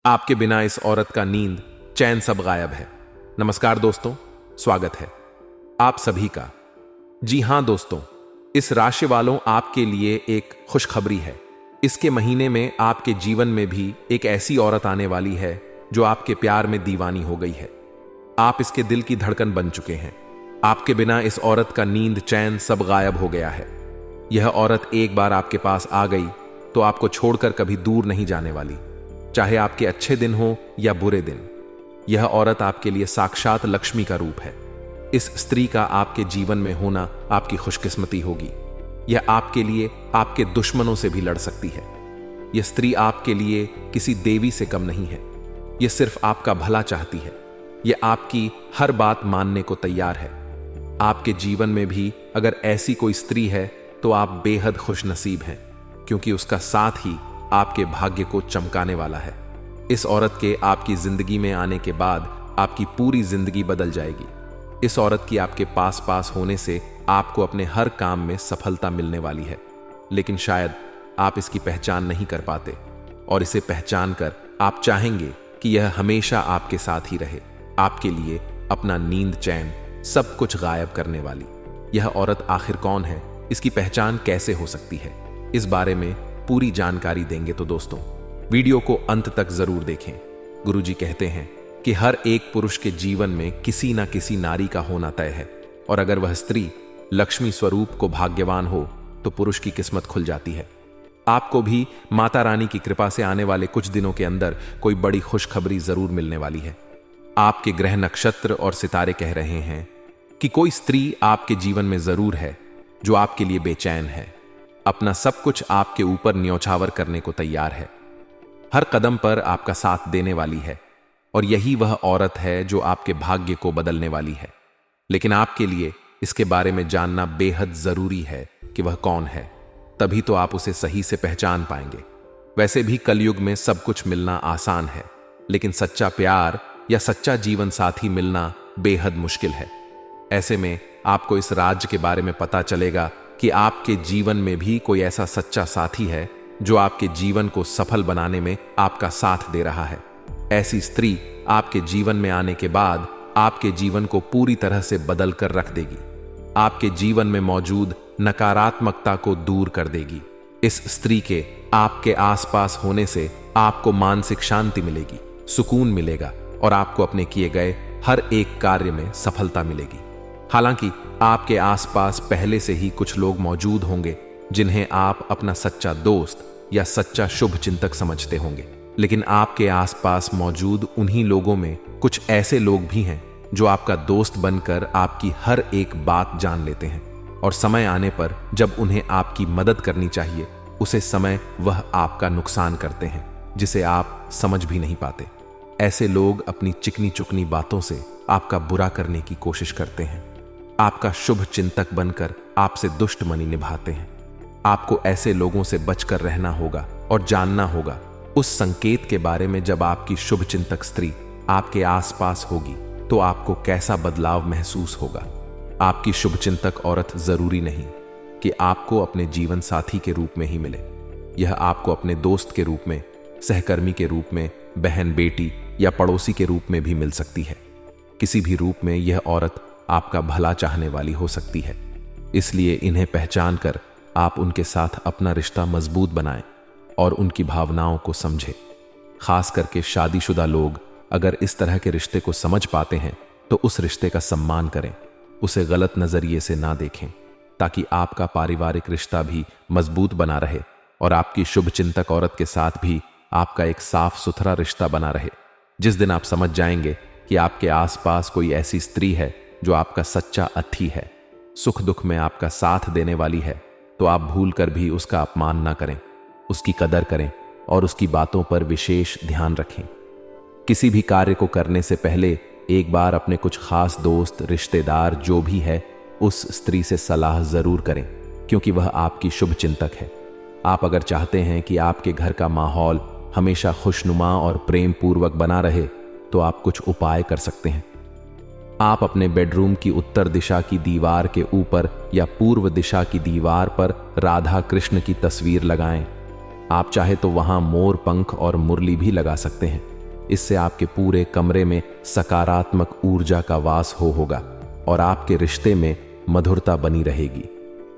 आपके बिना इस औरत का नींद चैन सब गायब है। नमस्कार दोस्तों, स्वागत है आप सभी का। जी हां दोस्तों, इस राशि वालों आपके लिए एक खुशखबरी है। इसके महीने में आपके जीवन में भी एक ऐसी औरत आने वाली है जो आपके प्यार में दीवानी हो गई है। आप इसके दिल की धड़कन बन चुके हैं। आपके बिना इस औरत का नींद चैन सब गायब हो गया है। यह औरत एक बार आपके पास आ गई तो आपको छोड़कर कभी दूर नहीं जाने वाली, चाहे आपके अच्छे दिन हो या बुरे दिन। यह औरत आपके लिए साक्षात लक्ष्मी का रूप है। इस स्त्री का आपके जीवन में होना आपकी खुशकिस्मती होगी। यह आपके लिए आपके दुश्मनों से भी लड़ सकती है। यह स्त्री आपके लिए किसी देवी से कम नहीं है। यह सिर्फ आपका भला चाहती है। यह आपकी हर बात मानने को तैयार है। आपके जीवन में भी अगर ऐसी कोई स्त्री है तो आप बेहद खुशनसीब हैं, क्योंकि उसका साथ ही आपके भाग्य को चमकाने वाला है। इस औरत के आपकी जिंदगी में आने के बाद आपकी पूरी जिंदगी बदल जाएगी। इस औरत की आपके पास होने से आपको अपने हर काम में सफलता मिलने वाली है, लेकिन शायद आप इसकी पहचान नहीं कर पाते, और इसे पहचान कर आप चाहेंगे कि यह हमेशा आपके साथ ही रहे, आपके लिए अपना नींद चैन सब कुछ गायब करने वाली। यह औरत आखिर कौन है, इसकी पहचान कैसे हो सकती है, इस बारे में पूरी जानकारी देंगे। तो दोस्तों, वीडियो को अंत तक जरूर देखें। गुरुजी कहते हैं कि हर एक पुरुष के जीवन में किसी ना किसी नारी का होना तय है, और अगर वह स्त्री लक्ष्मी स्वरूप को भाग्यवान हो तो पुरुष की किस्मत खुल जाती है। आपको भी माता रानी की कृपा से आने वाले कुछ दिनों के अंदर कोई बड़ी खुशखबरी जरूर मिलने वाली है। आपके ग्रह नक्षत्र और सितारे कह रहे हैं कि कोई स्त्री आपके जीवन में जरूर है जो आपके लिए बेचैन है, अपना सब कुछ आपके ऊपर न्यौछावर करने को तैयार है, हर कदम पर आपका साथ देने वाली है, और यही वह औरत है जो आपके भाग्य को बदलने वाली है। लेकिन आपके लिए इसके बारे में जानना बेहद जरूरी है कि वह कौन है, तभी तो आप उसे सही से पहचान पाएंगे। वैसे भी कलयुग में सब कुछ मिलना आसान है, लेकिन सच्चा प्यार या सच्चा जीवन साथी मिलना बेहद मुश्किल है। ऐसे में आपको इस राज के बारे में पता चलेगा कि आपके जीवन में भी कोई ऐसा सच्चा साथी है जो आपके जीवन को सफल बनाने में आपका साथ दे रहा है। ऐसी स्त्री आपके जीवन में आने के बाद आपके जीवन को पूरी तरह से बदल कर रख देगी। आपके जीवन में मौजूद नकारात्मकता को दूर कर देगी। इस स्त्री के आपके आसपास होने से आपको मानसिक शांति मिलेगी, सुकून मिलेगा, और आपको अपने किए गए हर एक कार्य में सफलता मिलेगी। हालांकि आपके आसपास पहले से ही कुछ लोग मौजूद होंगे जिन्हें आप अपना सच्चा दोस्त या सच्चा शुभ चिंतक समझते होंगे, लेकिन आपके आसपास मौजूद उन्हीं लोगों में कुछ ऐसे लोग भी हैं जो आपका दोस्त बनकर आपकी हर एक बात जान लेते हैं, और समय आने पर जब उन्हें आपकी मदद करनी चाहिए उसे समय वह आपका नुकसान करते हैं, जिसे आप समझ भी नहीं पाते। ऐसे लोग अपनी चिकनी चुकनी बातों से आपका बुरा करने की कोशिश करते हैं, आपका शुभ चिंतक बनकर आपसे दुश्मनी निभाते हैं। आपको ऐसे लोगों से बचकर रहना होगा और जानना होगा उस संकेत के बारे में जब आपकी शुभ चिंतक स्त्री आपके आसपास होगी तो आपको कैसा बदलाव महसूस होगा। आपकी शुभ चिंतक औरत जरूरी नहीं कि आपको अपने जीवन साथी के रूप में ही मिले। यह आपको अपने दोस्त के रूप में, सहकर्मी के रूप में, बहन बेटी या पड़ोसी के रूप में भी मिल सकती है। किसी भी रूप में यह औरत आपका भला चाहने वाली हो सकती है। इसलिए इन्हें पहचान कर आप उनके साथ अपना रिश्ता मजबूत बनाएं और उनकी भावनाओं को समझें। खास करके शादीशुदा लोग अगर इस तरह के रिश्ते को समझ पाते हैं तो उस रिश्ते का सम्मान करें, उसे गलत नजरिए से ना देखें, ताकि आपका पारिवारिक रिश्ता भी मजबूत बना रहे और आपकी शुभ चिंतक औरत के साथ भी आपका एक साफ सुथरा रिश्ता बना रहे। जिस दिन आप समझ जाएंगे कि आपके आसपास कोई ऐसी स्त्री है जो आपका सच्चा अथी है, सुख दुख में आपका साथ देने वाली है, तो आप भूल कर भी उसका अपमान ना करें, उसकी कदर करें और उसकी बातों पर विशेष ध्यान रखें। किसी भी कार्य को करने से पहले एक बार अपने कुछ खास दोस्त, रिश्तेदार जो भी है, उस स्त्री से सलाह जरूर करें, क्योंकि वह आपकी शुभ चिंतक है। आप अगर चाहते हैं कि आपके घर का माहौल हमेशा खुशनुमा और प्रेम पूर्वक बना रहे तो आप कुछ उपाय कर सकते हैं। आप अपने बेडरूम की उत्तर दिशा की दीवार के ऊपर या पूर्व दिशा की दीवार पर राधा कृष्ण की तस्वीर लगाएं। आप चाहे तो वहां मोर पंख और मुरली भी लगा सकते हैं। इससे आपके पूरे कमरे में सकारात्मक ऊर्जा का वास होगा और आपके रिश्ते में मधुरता बनी रहेगी।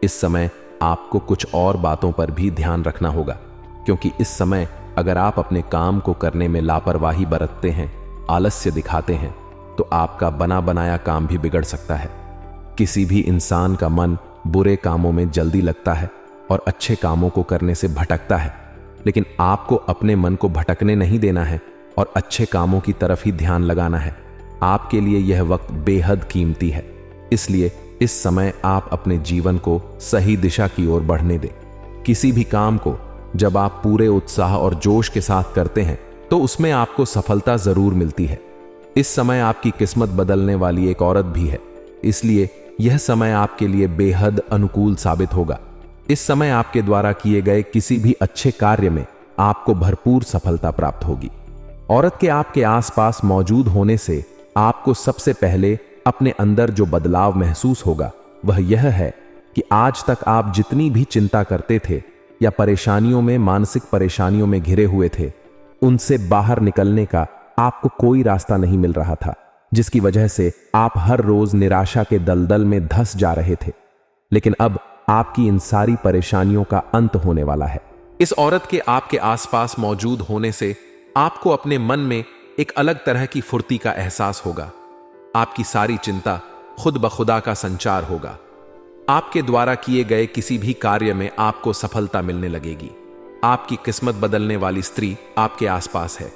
इस समय आपको कुछ और बातों पर भी ध्यान रखना होगा, क्योंकि इस समय अगर आप अपने काम को करने में लापरवाही बरतते हैं, आलस्य दिखाते हैं, तो आपका बना बनाया काम भी बिगड़ सकता है। किसी भी इंसान का मन बुरे कामों में जल्दी लगता है और अच्छे कामों को करने से भटकता है, लेकिन आपको अपने मन को भटकने नहीं देना है और अच्छे कामों की तरफ ही ध्यान लगाना है। आपके लिए यह वक्त बेहद कीमती है, इसलिए इस समय आप अपने जीवन को सही दिशा की ओर बढ़ने दें। किसी भी काम को जब आप पूरे उत्साह और जोश के साथ करते हैं तो उसमें आपको सफलता जरूर मिलती है। इस समय आपकी किस्मत बदलने वाली एक औरत भी है, इसलिए यह समय आपके लिए बेहद अनुकूल साबित होगा। इस समय आपके द्वारा किए गए किसी भी अच्छे कार्य में आपको भरपूर सफलता प्राप्त होगी। औरत के आपके आसपास मौजूद होने से आपको सबसे पहले अपने अंदर जो बदलाव महसूस होगा वह यह है कि आज तक आप जितनी भी चिंता करते थे या परेशानियों में, मानसिक परेशानियों में घिरे हुए थे, उनसे बाहर निकलने का आपको कोई रास्ता नहीं मिल रहा था, जिसकी वजह से आप हर रोज निराशा के दलदल में धंस जा रहे थे। लेकिन अब आपकी इन सारी परेशानियों का अंत होने वाला है। इस औरत के आपके आसपास मौजूद होने से आपको अपने मन में एक अलग तरह की फुर्ती का एहसास होगा। आपकी सारी चिंता खुद ब खुदा का संचार होगा। आपके द्वारा किए गए किसी भी कार्य में आपको सफलता मिलने लगेगी। आपकी किस्मत बदलने वाली स्त्री आपके आसपास है।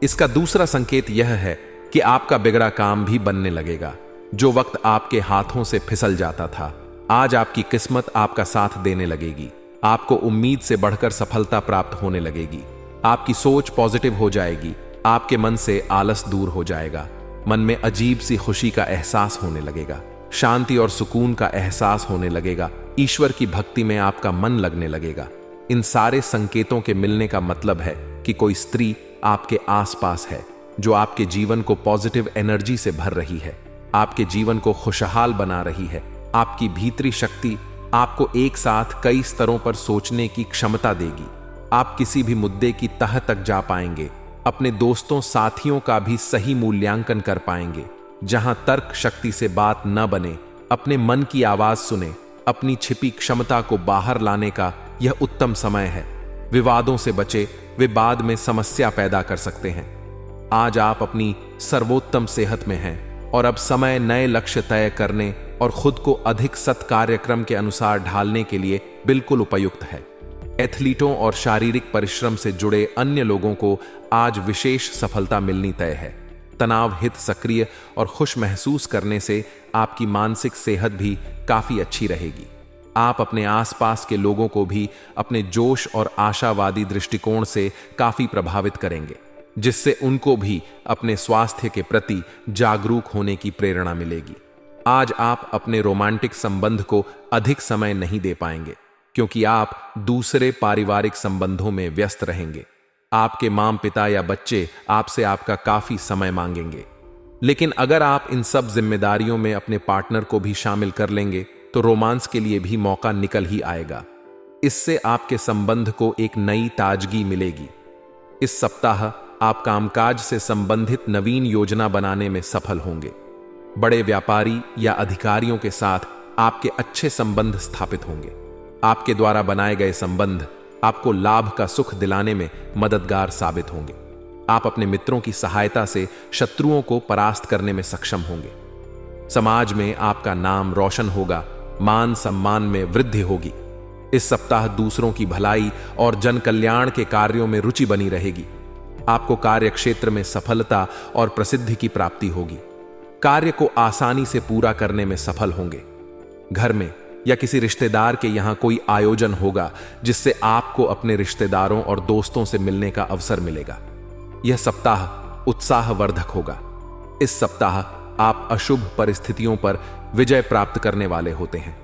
इसका दूसरा संकेत यह है कि आपका बिगड़ा काम भी बनने लगेगा। जो वक्त आपके हाथों से फिसल जाता था, आज आपकी किस्मत आपका साथ देने लगेगी। आपको उम्मीद से बढ़कर सफलता प्राप्त होने लगेगी। आपकी सोच पॉजिटिव हो जाएगी। आपके मन से आलस दूर हो जाएगा। मन में अजीब सी खुशी का एहसास होने लगेगा। शांति और सुकून का एहसास होने लगेगा। ईश्वर की भक्ति में आपका मन लगने लगेगा। इन सारे संकेतों के मिलने का मतलब है कि कोई स्त्री आपके आसपास है जो आपके जीवन को पॉजिटिव एनर्जी से भर रही है, आपके जीवन को खुशहाल बना रही है। आपकी भीतरी शक्ति आपको एक साथ कई स्तरों पर सोचने की क्षमता देगी। आप किसी भी मुद्दे की तह तक जा पाएंगे। अपने दोस्तों साथियों का भी सही मूल्यांकन कर पाएंगे। जहां तर्क शक्ति से बात न बने, अपने मन की आवाज सुने। अपनी छिपी क्षमता को बाहर लाने का यह उत्तम समय है। विवादों से बचे, वे बाद में समस्या पैदा कर सकते हैं। आज आप अपनी सर्वोत्तम सेहत में हैं और अब समय नए लक्ष्य तय करने और खुद को अधिक सत्कार्यक्रम के अनुसार ढालने के लिए बिल्कुल उपयुक्त है। एथलीटों और शारीरिक परिश्रम से जुड़े अन्य लोगों को आज विशेष सफलता मिलनी तय है। तनाव हित सक्रिय और खुश महसूस करने से आपकी मानसिक सेहत भी काफी अच्छी रहेगी। आप अपने आसपास के लोगों को भी अपने जोश और आशावादी दृष्टिकोण से काफी प्रभावित करेंगे, जिससे उनको भी अपने स्वास्थ्य के प्रति जागरूक होने की प्रेरणा मिलेगी। आज आप अपने रोमांटिक संबंध को अधिक समय नहीं दे पाएंगे, क्योंकि आप दूसरे पारिवारिक संबंधों में व्यस्त रहेंगे। आपके माँ पिता या बच्चे आपसे आपका काफी समय मांगेंगे। लेकिन अगर आप इन सब जिम्मेदारियों में अपने पार्टनर को भी शामिल कर लेंगे तो रोमांस के लिए भी मौका निकल ही आएगा। इससे आपके संबंध को एक नई ताजगी मिलेगी। इस सप्ताह आप कामकाज से संबंधित नवीन योजना बनाने में सफल होंगे। बड़े व्यापारी या अधिकारियों के साथ आपके अच्छे संबंध स्थापित होंगे। आपके द्वारा बनाए गए संबंध आपको लाभ का सुख दिलाने में मददगार साबित होंगे। आप अपने मित्रों की सहायता से शत्रुओं को परास्त करने में सक्षम होंगे। समाज में आपका नाम रोशन होगा। मान सम्मान में वृद्धि होगी। इस सप्ताह दूसरों की भलाई और जन कल्याण के कार्यों में रुचि बनी रहेगी। आपको कार्य क्षेत्र में सफलता और प्रसिद्धि की प्राप्ति होगी। कार्य को आसानी से पूरा करने में सफल होंगे। घर में या किसी रिश्तेदार के यहां कोई आयोजन होगा जिससे आपको अपने रिश्तेदारों और दोस्तों से मिलने का अवसर मिलेगा। यह सप्ताह उत्साहवर्धक होगा। इस सप्ताह आप अशुभ परिस्थितियों पर विजय प्राप्त करने वाले होते हैं।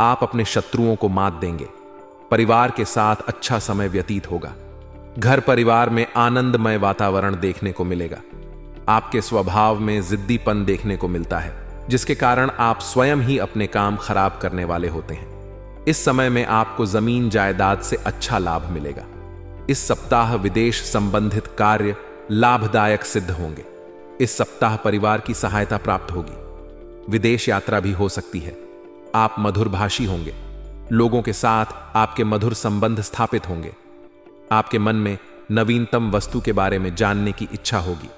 आप अपने शत्रुओं को मात देंगे। परिवार के साथ अच्छा समय व्यतीत होगा। घर परिवार में आनंदमय वातावरण देखने को मिलेगा। आपके स्वभाव में जिद्दीपन देखने को मिलता है, जिसके कारण आप स्वयं ही अपने काम खराब करने वाले होते हैं। इस समय में आपको जमीन जायदाद से अच्छा लाभ मिलेगा। इस सप्ताह विदेश संबंधित कार्य लाभदायक सिद्ध होंगे। इस सप्ताह परिवार की सहायता प्राप्त होगी। विदेश यात्रा भी हो सकती है। आप मधुरभाषी होंगे। लोगों के साथ आपके मधुर संबंध स्थापित होंगे। आपके मन में नवीनतम वस्तु के बारे में जानने की इच्छा होगी।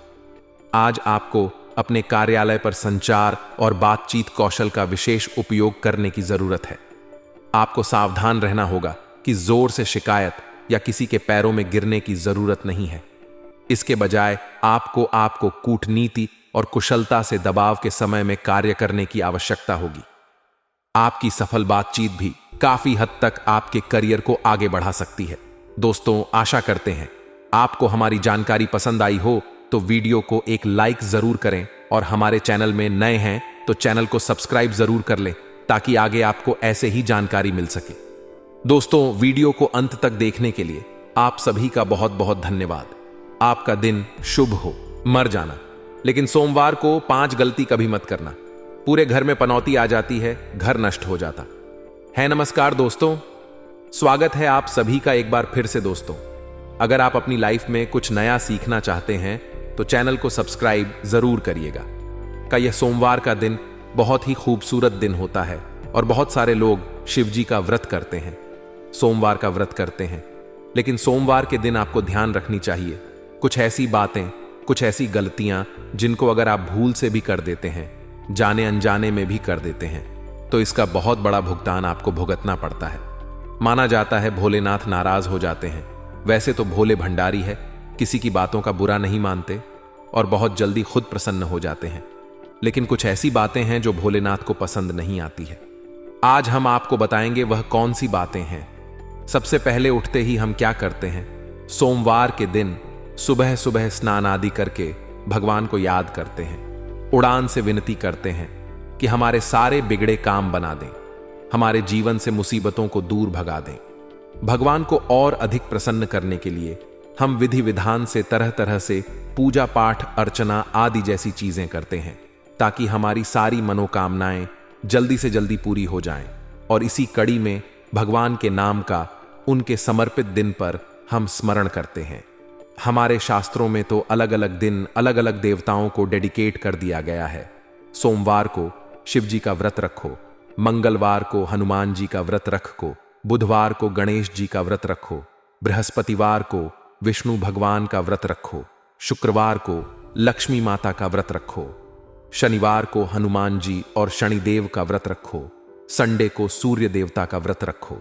आज आपको अपने कार्यालय पर संचार और बातचीत कौशल का विशेष उपयोग करने की जरूरत है। आपको सावधान रहना होगा कि जोर से शिकायत या किसी के पैरों में गिरने की जरूरत नहीं है। इसके बजाय आपको कूटनीति और कुशलता से दबाव के समय में कार्य करने की आवश्यकता होगी। आपकी सफल बातचीत भी काफी हद तक आपके करियर को आगे बढ़ा सकती है। दोस्तों, आशा करते हैं आपको हमारी जानकारी पसंद आई हो तो वीडियो को एक लाइक जरूर करें और हमारे चैनल में नए हैं तो चैनल को सब्सक्राइब जरूर कर लें ताकि आगे आपको ऐसे ही जानकारी मिल सके। दोस्तों, वीडियो को अंत तक देखने के लिए आप सभी का बहुत बहुत धन्यवाद। आपका दिन शुभ हो। मर जाना, लेकिन सोमवार को 5 गलती कभी मत करना। पूरे घर में पनौती आ जाती है, घर नष्ट हो जाता है। नमस्कार दोस्तों, स्वागत है आप सभी का एक बार फिर से। दोस्तों, अगर आप अपनी लाइफ में कुछ नया सीखना चाहते हैं तो चैनल को सब्सक्राइब जरूर करिएगा। का यह सोमवार का दिन बहुत ही खूबसूरत दिन होता है और बहुत सारे लोग शिव जी का व्रत करते हैं, सोमवार का व्रत करते हैं। लेकिन सोमवार के दिन आपको ध्यान रखनी चाहिए कुछ ऐसी बातें, कुछ ऐसी गलतियां जिनको अगर आप भूल से भी कर देते हैं, जाने अनजाने में भी कर देते हैं, तो इसका बहुत बड़ा भुगतान आपको भुगतना पड़ता है। माना जाता है भोलेनाथ नाराज हो जाते हैं। वैसे तो भोले भंडारी है, किसी की बातों का बुरा नहीं मानते और बहुत जल्दी खुद प्रसन्न हो जाते हैं। लेकिन कुछ ऐसी बातें हैं जो भोलेनाथ को पसंद नहीं आती है। आज हम आपको बताएंगे वह कौन सी बातें हैं। सबसे पहले उठते ही हम क्या करते हैं? सोमवार के दिन सुबह सुबह स्नान आदि करके भगवान को याद करते हैं, उड़ान से विनती करते हैं कि हमारे सारे बिगड़े काम बना दें, हमारे जीवन से मुसीबतों को दूर भगा दें। भगवान को और अधिक प्रसन्न करने के लिए हम विधि विधान से तरह तरह से पूजा पाठ, अर्चना आदि जैसी चीजें करते हैं ताकि हमारी सारी मनोकामनाएं जल्दी से जल्दी पूरी हो जाएं। और इसी कड़ी में भगवान के नाम का उनके समर्पित दिन पर हम स्मरण करते हैं। हमारे शास्त्रों में तो अलग अलग दिन अलग अलग देवताओं को डेडिकेट कर दिया गया है। सोमवार को शिव जी का व्रत रखो, मंगलवार को हनुमान जी का व्रत रखो, बुधवार को गणेश जी का व्रत रखो, बृहस्पतिवार को विष्णु भगवान का व्रत रखो, शुक्रवार को लक्ष्मी माता का व्रत रखो, शनिवार को हनुमान जी और शनिदेव का व्रत रखो, संडे को सूर्य देवता का व्रत रखो।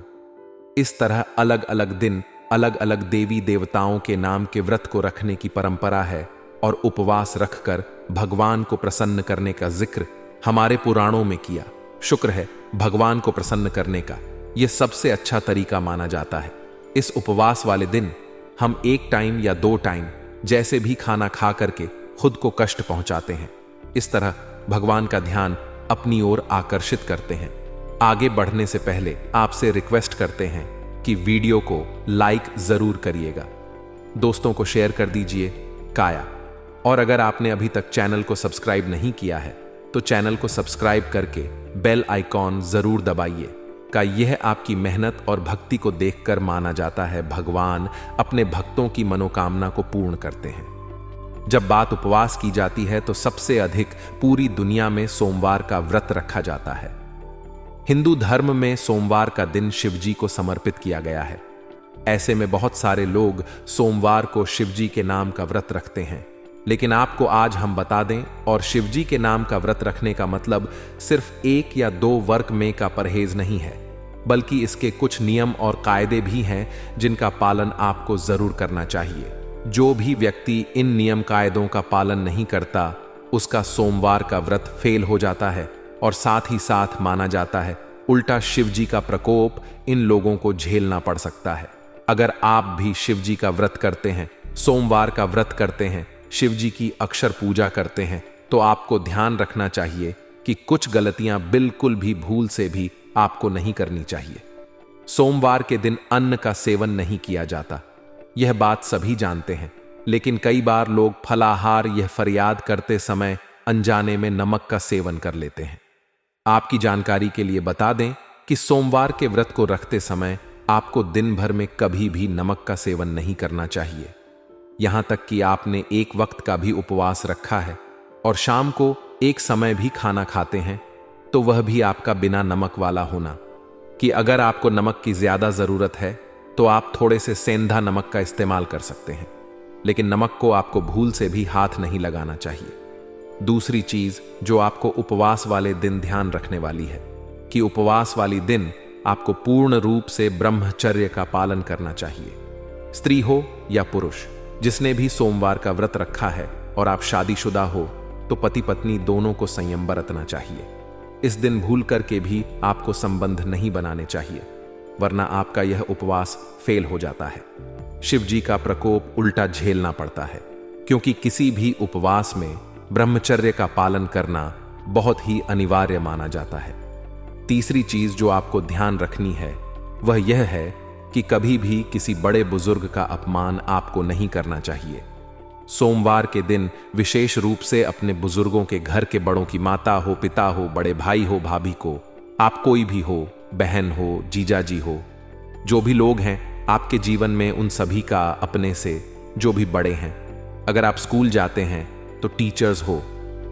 इस तरह अलग अलग दिन अलग अलग देवी देवताओं के नाम के व्रत को रखने की परंपरा है और उपवास रखकर भगवान को प्रसन्न करने का जिक्र हमारे पुराणों में किया। शुक्र है भगवान को प्रसन्न करने का यह सबसे अच्छा तरीका माना जाता है। इस उपवास वाले दिन हम 1 टाइम या 2 टाइम जैसे भी खाना खा करके खुद को कष्ट पहुंचाते हैं। इस तरह भगवान का ध्यान अपनी ओर आकर्षित करते हैं। आगे बढ़ने से पहले आपसे रिक्वेस्ट करते हैं कि वीडियो को लाइक जरूर करिएगा, दोस्तों को शेयर कर दीजिए काया। और अगर आपने अभी तक चैनल को सब्सक्राइब नहीं किया है तो चैनल को सब्सक्राइब करके बेल आइकॉन जरूर दबाइए। का यह आपकी मेहनत और भक्ति को देखकर माना जाता है भगवान अपने भक्तों की मनोकामना को पूर्ण करते हैं। जब बात उपवास की जाती है तो सबसे अधिक पूरी दुनिया में सोमवार का व्रत रखा जाता है। हिंदू धर्म में सोमवार का दिन शिवजी को समर्पित किया गया है। ऐसे में बहुत सारे लोग सोमवार को शिवजी के नाम का व्रत रखते हैं। लेकिन आपको आज हम बता दें, और शिवजी के नाम का व्रत रखने का मतलब सिर्फ 1 या 2 वर्क में का परहेज नहीं है, बल्कि इसके कुछ नियम और कायदे भी हैं जिनका पालन आपको जरूर करना चाहिए। जो भी व्यक्ति इन नियम कायदों का पालन नहीं करता उसका सोमवार का व्रत फेल हो जाता है और साथ ही साथ माना जाता है उल्टा शिवजी का प्रकोप इन लोगों को झेलना पड़ सकता है। अगर आप भी शिवजी का व्रत करते हैं, सोमवार का व्रत करते हैं, शिवजी की अक्षर पूजा करते हैं, तो आपको ध्यान रखना चाहिए कि कुछ गलतियां बिल्कुल भी भूल से भी आपको नहीं करनी चाहिए। सोमवार के दिन अन्न का सेवन नहीं किया जाता, यह बात सभी जानते हैं। लेकिन कई बार लोग फलाहार यह फरियाद करते समय अनजाने में नमक का सेवन कर लेते हैं। आपकी जानकारी के लिए बता दें कि सोमवार के व्रत को रखते समय आपको दिन भर में कभी भी नमक का सेवन नहीं करना चाहिए। यहां तक कि आपने एक वक्त का भी उपवास रखा है और शाम को एक समय भी खाना खाते हैं, तो वह भी आपका बिना नमक वाला होना। कि अगर आपको नमक की ज्यादा जरूरत है तो आप थोड़े से सेंधा नमक का इस्तेमाल कर सकते हैं, लेकिन नमक को आपको भूल से भी हाथ नहीं लगाना चाहिए। दूसरी चीज जो आपको उपवास वाले दिन ध्यान रखने वाली है कि उपवास वाली दिन आपको पूर्ण रूप से ब्रह्मचर्य का पालन करना चाहिए। स्त्री हो या पुरुष, जिसने भी सोमवार का व्रत रखा है और आप शादीशुदा हो तो पति पत्नी दोनों को संयम बरतना चाहिए। इस दिन भूल करके भी आपको संबंध नहीं बनाने चाहिए, वरना आपका यह उपवास फेल हो जाता है। शिव जी का प्रकोप उल्टा झेलना पड़ता है, क्योंकि किसी भी उपवास में ब्रह्मचर्य का पालन करना बहुत ही अनिवार्य माना जाता है। तीसरी चीज जो आपको ध्यान रखनी है वह यह है कि कभी भी किसी बड़े बुजुर्ग का अपमान आपको नहीं करना चाहिए। सोमवार के दिन विशेष रूप से अपने बुजुर्गों के घर के बड़ों की माता हो, पिता हो, बड़े भाई हो, भाभी को, आप कोई भी हो, बहन हो, जीजा जी हो, जो भी लोग हैं आपके जीवन में, उन सभी का अपने से जो भी बड़े हैं। अगर आप स्कूल जाते हैं तो टीचर्स हो,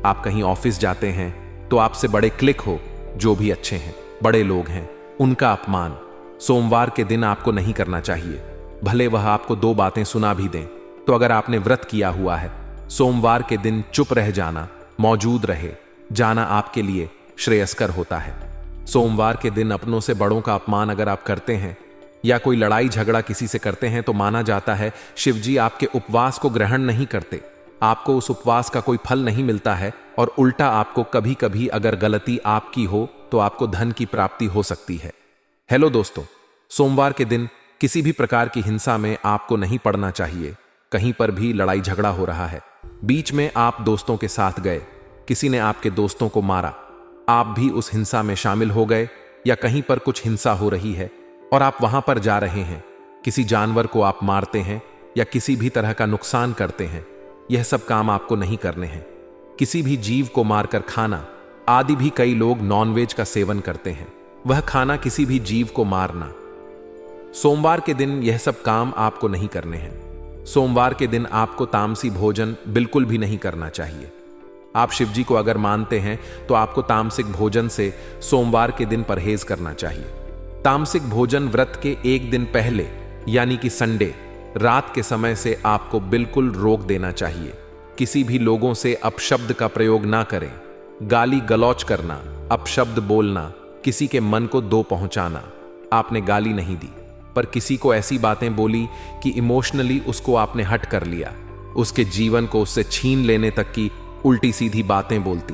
आप कहीं ऑफिस जाते हैं तो आपसे बड़े क्लिक हो, जो भी अच्छे हैं, बड़े लोग हैं, उनका अपमान सोमवार के दिन आपको नहीं करना चाहिए। भले वह आपको 2 बातें सुना भी दें, तो अगर आपने व्रत किया हुआ है, सोमवार के दिन चुप रह जाना, मौजूद रहे जाना आपके लिए श्रेयस्कर होता है। सोमवार के दिन अपनों से बड़ों का अपमान अगर आप करते हैं या कोई लड़ाई झगड़ा किसी से करते हैं तो माना जाता है शिवजी आपके उपवास को ग्रहण नहीं करते, आपको उस उपवास का कोई फल नहीं मिलता है, और उल्टा आपको कभी कभी अगर गलती आपकी हो तो आपको धन की प्राप्ति हो सकती है। हेलो दोस्तों, सोमवार के दिन किसी भी प्रकार की हिंसा में आपको नहीं पड़ना चाहिए। कहीं पर भी लड़ाई झगड़ा हो रहा है, बीच में आप दोस्तों के साथ गए, किसी ने आपके दोस्तों को मारा, आप भी उस हिंसा में शामिल हो गए, या कहीं पर कुछ हिंसा हो रही है और आप वहां पर जा रहे हैं, किसी जानवर को आप मारते हैं या किसी भी तरह का नुकसान करते हैं, यह सब काम आपको नहीं करने हैं। किसी भी जीव को मारकर खाना आदि भी कई लोग नॉनवेज का सेवन करते हैं, वह खाना किसी भी जीव को मारना। सोमवार के दिन यह सब काम आपको नहीं करने हैं। सोमवार के दिन आपको तामसी भोजन बिल्कुल भी नहीं करना चाहिए। आप शिवजी को अगर मानते हैं तो आपको तामसिक भोजन से सोमवार के दिन परहेज करना चाहिए। तामसिक भोजन व्रत के एक दिन पहले यानी कि संडे रात के समय से आपको बिल्कुल रोक देना चाहिए। किसी भी लोगों से अपशब्द का प्रयोग ना करें। गाली गलौच करना, अपशब्द बोलना, किसी के मन को दो पहुंचाना। आपने गाली नहीं दी पर किसी को ऐसी बातें बोली कि इमोशनली उसको आपने हट कर लिया, उसके जीवन को उससे छीन लेने तक की उल्टी सीधी बातें बोलती,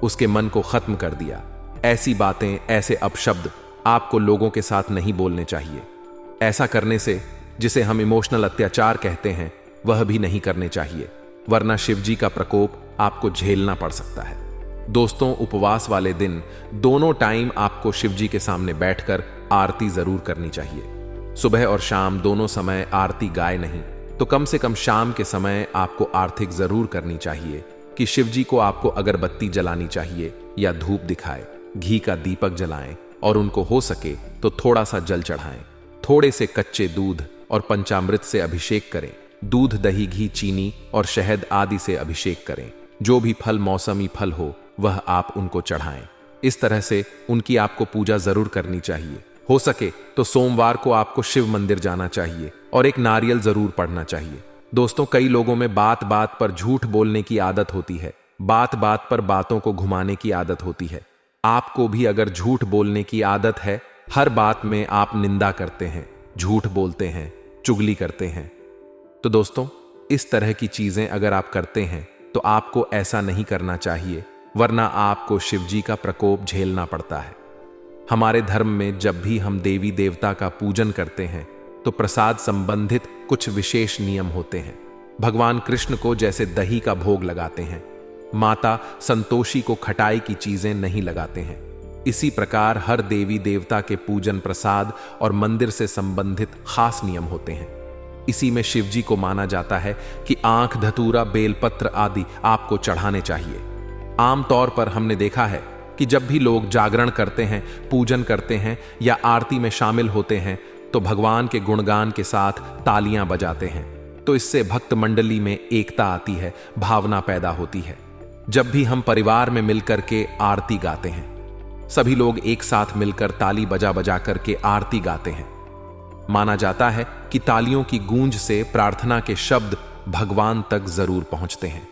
उसके मन को खत्म कर दिया। ऐसी बातें, ऐसे अपशब्द आपको लोगों के साथ नहीं बोलने चाहिए। ऐसा करने से, जिसे हम इमोशनल अत्याचार कहते हैं, वह भी नहीं करने चाहिए, वरना शिवजी का प्रकोप आपको झेलना पड़ सकता है। दोस्तों, उपवास वाले दिन दोनों टाइम आपको शिवजी के सामने बैठकर आरती जरूर करनी चाहिए। सुबह और शाम दोनों समय आरती गाय नहीं तो कम से कम शाम के समय आपको आरती जरूर करनी चाहिए कि शिवजी को आपको अगरबत्ती जलानी चाहिए या धूप दिखाए, घी का दीपक जलाएं और उनको हो सके तो थोड़ा सा जल चढ़ाएं। थोड़े से कच्चे दूध और पंचामृत से अभिषेक करें। दूध, दही, घी, चीनी और शहद आदि से अभिषेक करें। जो भी फल, मौसमी फल हो वह आप उनको चढ़ाएं। इस तरह से उनकी आपको पूजा जरूर करनी चाहिए। हो सके तो सोमवार को आपको शिव मंदिर जाना चाहिए और एक नारियल जरूर पढ़ना चाहिए। दोस्तों, कई लोगों में बात बात पर झूठ बोलने की आदत होती है, बात बात पर बातों को घुमाने की आदत होती है। आपको भी अगर झूठ बोलने की आदत है, हर बात में आप निंदा करते हैं, झूठ बोलते हैं, चुगली करते हैं, तो दोस्तों इस तरह की चीजें अगर आप करते हैं तो आपको ऐसा नहीं करना चाहिए, वरना आपको शिवजी का प्रकोप झेलना पड़ता है। हमारे धर्म में जब भी हम देवी देवता का पूजन करते हैं तो प्रसाद संबंधित कुछ विशेष नियम होते हैं। भगवान कृष्ण को जैसे दही का भोग लगाते हैं, माता संतोषी को खटाई की चीजें नहीं लगाते हैं, इसी प्रकार हर देवी देवता के पूजन, प्रसाद और मंदिर से संबंधित खास नियम होते हैं। इसी में शिवजी को माना जाता है कि आंख, धतूरा, बेलपत्र आदि आपको चढ़ाने चाहिए। आमतौर पर हमने देखा है कि जब भी लोग जागरण करते हैं, पूजन करते हैं या आरती में शामिल होते हैं तो भगवान के गुणगान के साथ तालियां बजाते हैं। तो इससे भक्त मंडली में एकता आती है, भावना पैदा होती है। जब भी हम परिवार में मिलकर के आरती गाते हैं, सभी लोग एक साथ मिलकर ताली बजा बजा करके आरती गाते हैं। माना जाता है कि तालियों की गूंज से प्रार्थना के शब्द भगवान तक जरूर पहुंचते हैं।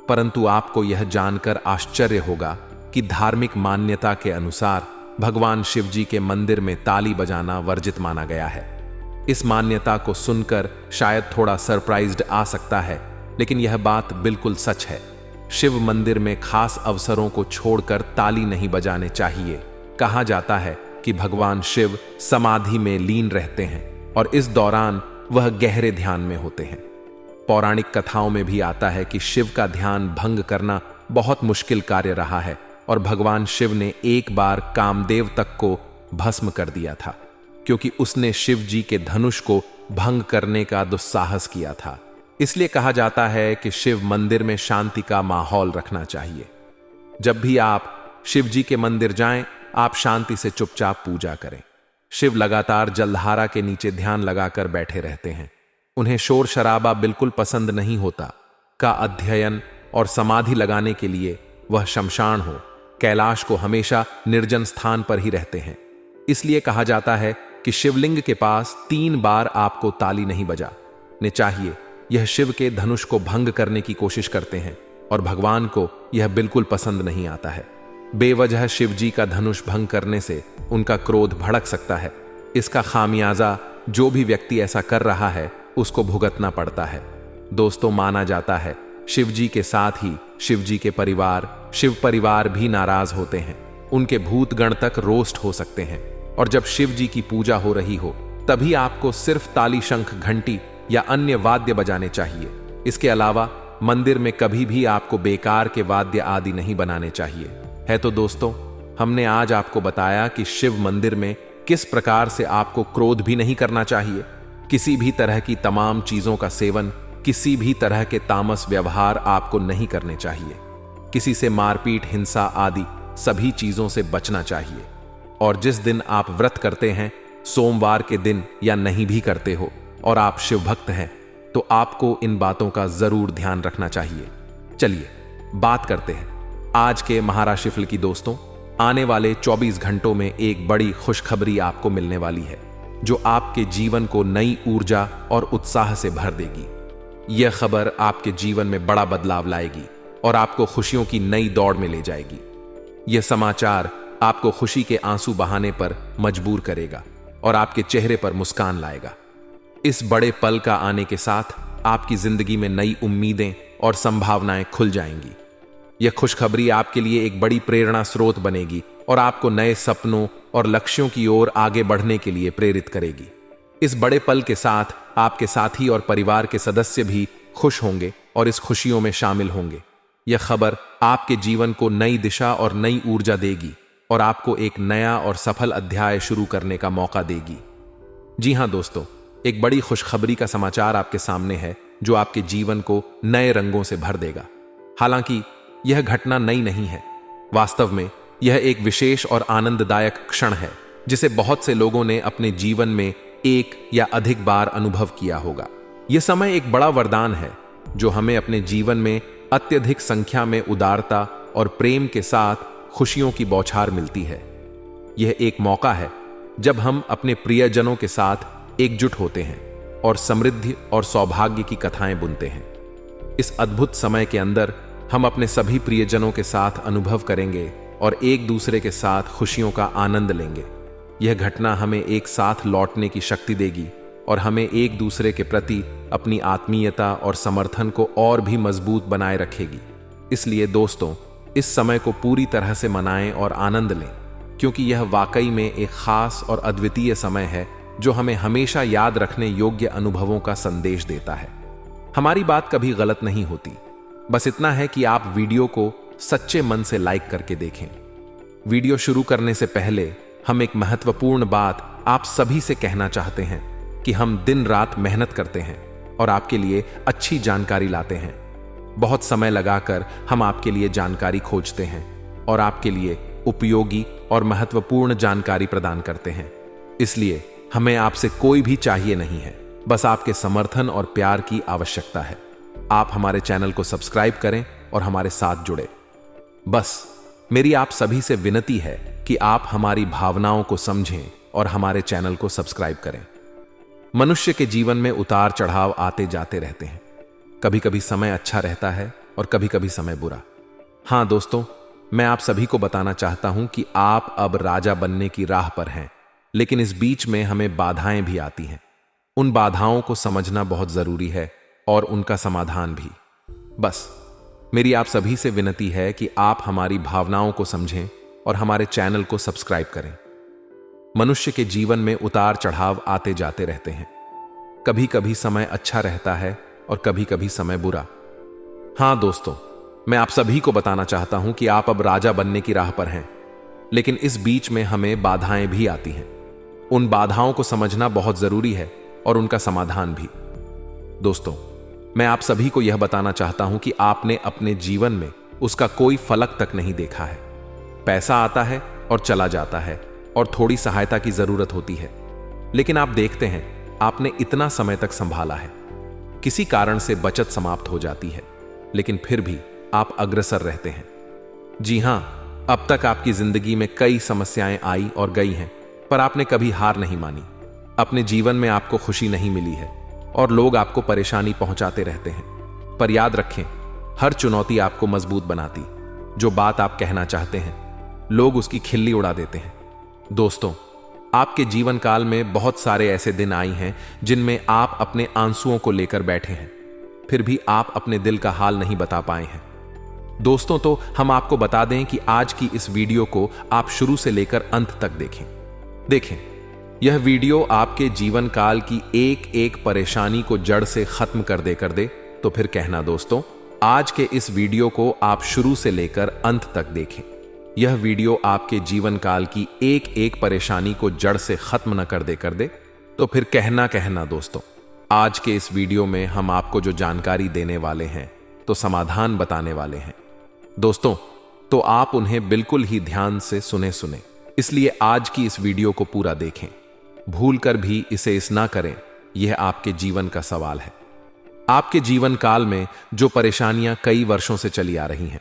परंतु आपको यह जानकर आश्चर्य होगा कि धार्मिक मान्यता के अनुसार भगवान शिव जी के मंदिर में ताली बजाना वर्जित माना गया है। इस मान्यता को सुनकर शायद थोड़ा सरप्राइज्ड आ सकता है, लेकिन यह बात बिल्कुल सच है। शिव मंदिर में खास अवसरों को छोड़कर ताली नहीं बजाने चाहिए। कहा जाता है कि भगवान शिव समाधि में लीन रहते हैं और इस दौरान वह गहरे ध्यान में होते हैं। पौराणिक कथाओं में भी आता है कि शिव का ध्यान भंग करना बहुत मुश्किल कार्य रहा है और भगवान शिव ने एक बार कामदेव तक को भस्म कर दिया था, क्योंकि उसने शिव जी के धनुष को भंग करने का दुस्साहस किया था। इसलिए कहा जाता है कि शिव मंदिर में शांति का माहौल रखना चाहिए। जब भी आप शिव जी के मंदिर जाएं, आप शांति से चुपचाप पूजा करें। शिव लगातार जलधारा के नीचे ध्यान लगाकर बैठे रहते हैं। उन्हें शोर शराबा बिल्कुल पसंद नहीं होता। का अध्ययन और समाधि लगाने के लिए वह शमशान हो, कैलाश को हमेशा निर्जन स्थान पर ही रहते हैं। इसलिए कहा जाता है कि शिवलिंग के पास 3 बार आपको ताली नहीं बजाने चाहिए। यह शिव के धनुष को भंग करने की कोशिश करते हैं और भगवान को यह बिल्कुल पसंद नहीं आता है। बेवजह शिव जी का धनुष भंग करने से उनका क्रोध भड़क सकता है। इसका खामियाजा जो भी व्यक्ति ऐसा कर रहा है उसको भुगतना पड़ता है। दोस्तों, माना जाता है शिव जी के साथ ही शिव जी के परिवार, शिव परिवार भी नाराज होते हैं। उनके भूतगण तक रोस्ट हो सकते हैं। और जब शिव जी की पूजा हो रही हो तभी आपको सिर्फ ताली, शंख, घंटी या अन्य वाद्य बजाने चाहिए। इसके अलावा मंदिर में कभी भी आपको बेकार के वाद्य आदि नहीं बनाने चाहिए। है तो दोस्तों, हमने आज आपको बताया कि शिव मंदिर में किस प्रकार से आपको क्रोध भी नहीं करना चाहिए, किसी भी तरह की तमाम चीजों का सेवन, किसी भी तरह के तामस व्यवहार आपको नहीं करने चाहिए। किसी से मारपीट, हिंसा आदि सभी चीजों से बचना चाहिए। और जिस दिन आप व्रत करते हैं, सोमवार के दिन या नहीं भी करते हो और आप शिव भक्त हैं, तो आपको इन बातों का जरूर ध्यान रखना चाहिए। चलिए बात करते हैं आज के महाराशिफल की। दोस्तों, आने वाले 24 घंटों में एक बड़ी खुशखबरी आपको मिलने वाली है, जो आपके जीवन को नई ऊर्जा और उत्साह से भर देगी। यह खबर आपके जीवन में बड़ा बदलाव लाएगी और आपको खुशियों की नई दौड़ में ले जाएगी। यह समाचार आपको खुशी के आंसू बहाने पर मजबूर करेगा और आपके चेहरे पर मुस्कान लाएगा। इस बड़े पल का आने के साथ आपकी जिंदगी में नई उम्मीदें और संभावनाएं खुल जाएंगी। यह खुशखबरी आपके लिए एक बड़ी प्रेरणा स्रोत बनेगी और आपको नए सपनों और लक्ष्यों की ओर आगे बढ़ने के लिए प्रेरित करेगी। इस बड़े पल के साथ आपके साथी और परिवार के सदस्य भी खुश होंगे और इस खुशियों में शामिल होंगे। यह खबर आपके जीवन को नई दिशा और नई ऊर्जा देगी और आपको एक नया और सफल अध्याय शुरू करने का मौका देगी। जी हां दोस्तों, एक बड़ी खुशखबरी का समाचार आपके सामने है, जो आपके जीवन को नए रंगों से भर देगा। हालांकि यह घटना नई नहीं है। वास्तव में यह एक विशेष और आनंददायक क्षण है, जिसे बहुत से लोगों ने अपने जीवन में एक या अधिक बार अनुभव किया होगा। यह समय एक बड़ा वरदान है, जो हमें अपने जीवन में अत्यधिक संख्या में उदारता और प्रेम के साथ खुशियों की बौछार मिलती है। यह एक मौका है जब हम अपने प्रियजनों के साथ एकजुट होते हैं और समृद्धि और सौभाग्य की कथाएं बुनते हैं। इस अद्भुत समय के अंदर हम अपने सभी प्रियजनों के साथ अनुभव करेंगे और एक दूसरे के साथ खुशियों का आनंद लेंगे। यह घटना हमें एक साथ लौटने की शक्ति देगी और हमें एक दूसरे के प्रति अपनी आत्मीयता और समर्थन को और भी मजबूत बनाए रखेगी। इसलिए दोस्तों, इस समय को पूरी तरह से मनाएं और आनंद लें, क्योंकि यह वाकई में एक खास और अद्वितीय समय है, जो हमें हमेशा याद रखने योग्य अनुभवों का संदेश देता है। हमारी बात कभी गलत नहीं होती, बस इतना है कि आप वीडियो को सच्चे मन से लाइक करके देखें। वीडियो शुरू करने से पहले हम एक महत्वपूर्ण बात आप सभी से कहना चाहते हैं कि हम दिन रात मेहनत करते हैं और आपके लिए अच्छी जानकारी लाते हैं। बहुत समय लगाकर हम आपके लिए जानकारी खोजते हैं और आपके लिए उपयोगी और महत्वपूर्ण जानकारी प्रदान करते हैं। इसलिए हमें आपसे कोई भी चाहिए नहीं है, बस आपके समर्थन और प्यार की आवश्यकता है। आप हमारे चैनल को सब्सक्राइब करें और हमारे साथ जुड़े। बस मेरी आप सभी से विनती है कि आप हमारी भावनाओं को समझें और हमारे चैनल को सब्सक्राइब करें। मनुष्य के जीवन में उतार चढ़ाव आते जाते रहते हैं। कभी कभी समय अच्छा रहता है और कभी कभी समय बुरा। हाँ दोस्तों, मैं आप सभी को बताना चाहता हूं कि आप अब राजा बनने की राह पर हैं, लेकिन इस बीच में हमें बाधाएं भी आती हैं। उन बाधाओं को समझना बहुत जरूरी है और उनका समाधान भी। बस मेरी आप सभी से विनती है कि आप हमारी भावनाओं को समझें और हमारे चैनल को सब्सक्राइब करें। मनुष्य के जीवन में उतार चढ़ाव आते जाते रहते हैं। कभी कभी समय अच्छा रहता है और कभी कभी समय बुरा। हाँ दोस्तों, मैं आप सभी को बताना चाहता हूं कि आप अब राजा बनने की राह पर हैं, लेकिन इस बीच में हमें बाधाएं भी आती हैं। उन बाधाओं को समझना बहुत जरूरी है और उनका समाधान भी। दोस्तों, मैं आप सभी को यह बताना चाहता हूं कि आपने अपने जीवन में उसका कोई फलक तक नहीं देखा है। पैसा आता है और चला जाता है और थोड़ी सहायता की जरूरत होती है, लेकिन आप देखते हैं आपने इतना समय तक संभाला है। किसी कारण से बचत समाप्त हो जाती है, लेकिन फिर भी आप अग्रसर रहते हैं। जी हां, अब तक आपकी जिंदगी में कई समस्याएं आई और गई हैं, पर आपने कभी हार नहीं मानी। अपने जीवन में आपको खुशी नहीं मिली है और लोग आपको परेशानी पहुंचाते रहते हैं, पर याद रखें, हर चुनौती आपको मजबूत बनाती। जो बात आप कहना चाहते हैं, लोग उसकी खिल्ली उड़ा देते हैं। दोस्तों, आपके जीवन काल में बहुत सारे ऐसे दिन आए हैं जिनमें आप अपने आंसुओं को लेकर बैठे हैं, फिर भी आप अपने दिल का हाल नहीं बता पाए हैं। दोस्तों, तो हम आपको बता दें कि आज की इस वीडियो को आप शुरू से लेकर अंत तक देखें। यह वीडियो आपके जीवन काल की एक एक परेशानी को जड़ से खत्म कर दे तो फिर कहना दोस्तों, आज के इस वीडियो को आप शुरू से लेकर अंत तक देखें। यह वीडियो आपके जीवन काल की एक एक परेशानी को जड़ से खत्म न कर दे तो फिर कहना दोस्तों, आज के इस वीडियो में हम आपको जो जानकारी देने वाले हैं तो समाधान बताने वाले हैं। दोस्तों, तो आप उन्हें बिल्कुल ही ध्यान से सुने, इसलिए आज की इस वीडियो को पूरा देखें। भूलकर भी इसे ना करें, यह आपके जीवन का सवाल है। आपके जीवन काल में जो परेशानियां कई वर्षों से चली आ रही हैं,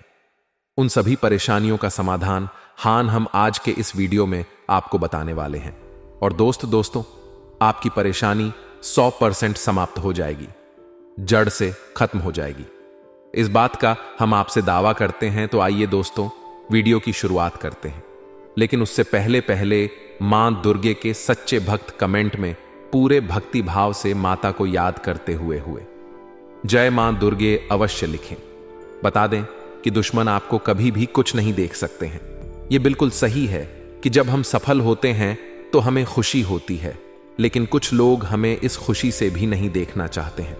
उन सभी परेशानियों का समाधान हम आज के इस वीडियो में आपको बताने वाले हैं। और दोस्तों, आपकी परेशानी 100% समाप्त हो जाएगी, जड़ से खत्म हो जाएगी। इस बात का हम आपसे दावा करते हैं। तो आइए दोस्तों, वीडियो की शुरुआत करते हैं, लेकिन उससे पहले मां दुर्गे के सच्चे भक्त कमेंट में पूरे भक्ति भाव से माता को याद करते हुए जय मां दुर्गे अवश्य लिखें। बता दें कि दुश्मन आपको कभी भी कुछ नहीं देख सकते हैं। यह बिल्कुल सही है कि जब हम सफल होते हैं तो हमें खुशी होती है, लेकिन कुछ लोग हमें इस खुशी से भी नहीं देखना चाहते हैं।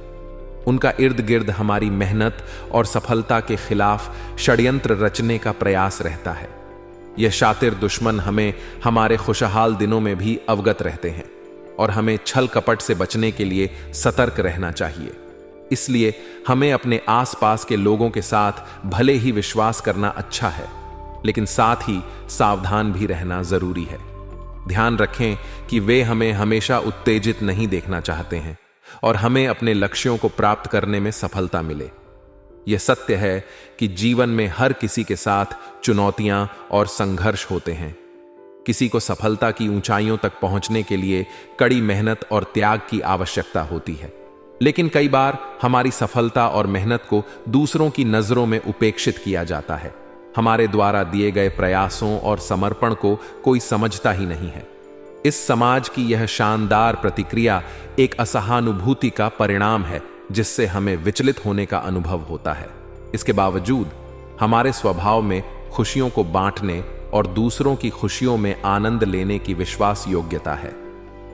उनका इर्द गिर्द हमारी मेहनत और सफलता के खिलाफ षड्यंत्र रचने का प्रयास रहता है। यह शातिर दुश्मन हमें हमारे खुशहाल दिनों में भी अवगत रहते हैं और हमें छल कपट से बचने के लिए सतर्क रहना चाहिए। इसलिए हमें अपने आसपास के लोगों के साथ भले ही विश्वास करना अच्छा है, लेकिन साथ ही सावधान भी रहना जरूरी है। ध्यान रखें कि वे हमें हमेशा उत्तेजित नहीं देखना चाहते हैं और हमें अपने लक्ष्यों को प्राप्त करने में सफलता मिले। यह सत्य है कि जीवन में हर किसी के साथ चुनौतियां और संघर्ष होते हैं। किसी को सफलता की ऊंचाइयों तक पहुंचने के लिए कड़ी मेहनत और त्याग की आवश्यकता होती है, लेकिन कई बार हमारी सफलता और मेहनत को दूसरों की नजरों में उपेक्षित किया जाता है। हमारे द्वारा दिए गए प्रयासों और समर्पण को कोई समझता ही नहीं है। इस समाज की यह शानदार प्रतिक्रिया एक असहानुभूति का परिणाम है, जिससे हमें विचलित होने का अनुभव होता है। इसके बावजूद हमारे स्वभाव में खुशियों को बांटने और दूसरों की खुशियों में आनंद लेने की विश्वास योग्यता है।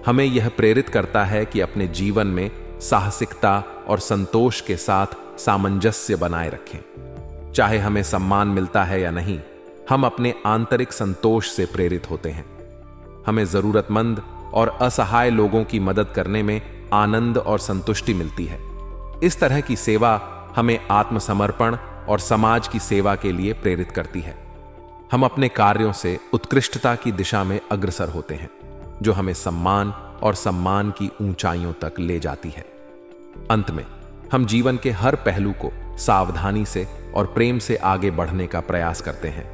हमें यह प्रेरित करता है कि अपने जीवन में साहसिकता और संतोष के साथ सामंजस्य बनाए रखें। चाहे हमें सम्मान मिलता है या नहीं, हम अपने आंतरिक संतोष से प्रेरित होते हैं। हमें जरूरतमंद और असहाय लोगों की मदद करने में आनंद और संतुष्टि मिलती है। इस तरह की सेवा हमें आत्मसमर्पण और समाज की सेवा के लिए प्रेरित करती है। हम अपने कार्यों से उत्कृष्टता की दिशा में अग्रसर होते हैं, जो हमें सम्मान और सम्मान की ऊंचाइयों तक ले जाती है। अंत में हम जीवन के हर पहलू को सावधानी से और प्रेम से आगे बढ़ने का प्रयास करते हैं।